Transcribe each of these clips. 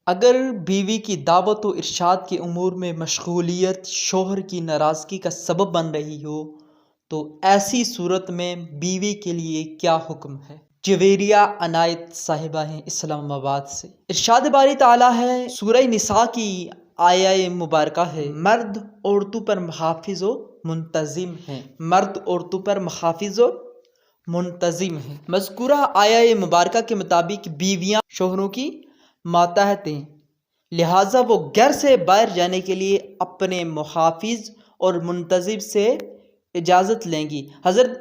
اگر بیوی کی دعوت و ارشاد کے امور میں مشغولیت شوہر کی ناراضگی کا سبب بن رہی ہو تو ایسی صورت میں بیوی کے لیے کیا حکم ہے؟ جویریہ عنایت صاحبہ ہیں اسلام آباد سے۔ ارشاد باری تعالیٰ ہے، سورہ نساء کی آیہ مبارکہ ہے، مرد عورتوں پر محافظ و منتظم ہیں۔ مرد عورتوں پر محافظ و منتظم ہیں۔ مذکورہ آیہ مبارکہ کے مطابق بیویاں شوہروں کی ماتحت ہیں، لہٰذا وہ گھر سے باہر جانے کے لیے اپنے محافظ اور منتظم سے اجازت لیں گی۔ حضرت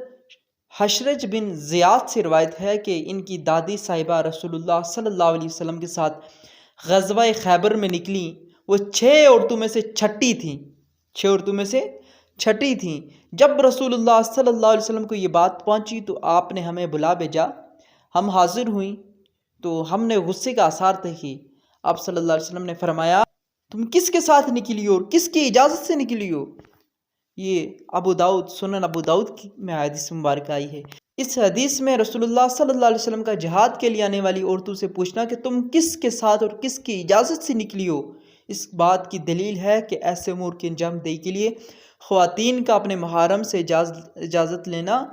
حشرج بن زیاد سے روایت ہے کہ ان کی دادی صاحبہ رسول اللہ صلی اللہ علیہ وسلم کے ساتھ غزوہ خیبر میں نکلیں۔ وہ 6 عورتوں میں سے چھٹی تھیں۔ 6 عورتوں میں سے چھٹی تھیں۔ جب رسول اللہ صلی اللہ علیہ وسلم کو یہ بات پہنچی تو آپ نے ہمیں بلا بھیجا۔ ہم حاضر ہوئیں تو ہم نے غصے کا آثار دیکھی۔ آپ صلی اللہ علیہ وسلم نے فرمایا، تم کس کے ساتھ نکلی ہو اور کس کی اجازت سے نکلی ہو؟ یہ ابو داؤد، سنن ابو داؤد میں حدیث مبارکہ آئی ہے۔ اس حدیث میں رسول اللہ صلی اللہ علیہ وسلم کا جہاد کے لیے آنے والی عورتوں سے پوچھنا کہ تم کس کے ساتھ اور کس کی اجازت سے نکلی ہو، اس بات کی دلیل ہے کہ ایسے امور کی انجام دہی کے لیے خواتین کا اپنے محارم سے اجازت لینا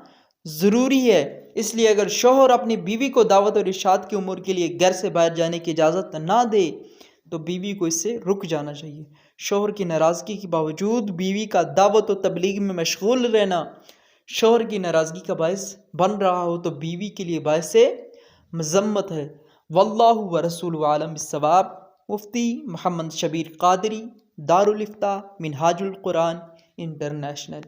ضروری ہے۔ اس لیے اگر شوہر اپنی بیوی کو دعوت اور ارشاد کے امور کے لیے گھر سے باہر جانے کی اجازت نہ دے تو بیوی کو اس سے رک جانا چاہیے۔ شوہر کی ناراضگی کے باوجود بیوی کا دعوت و تبلیغ میں مشغول رہنا شوہر کی ناراضگی کا باعث بن رہا ہو تو بیوی کے لیے باعث مذمت ہے۔ واللہ ورسولہ عالم بالصواب۔ مفتی محمد شبیر قادری، دارالافتاء منہاج القرآن انٹرنیشنل۔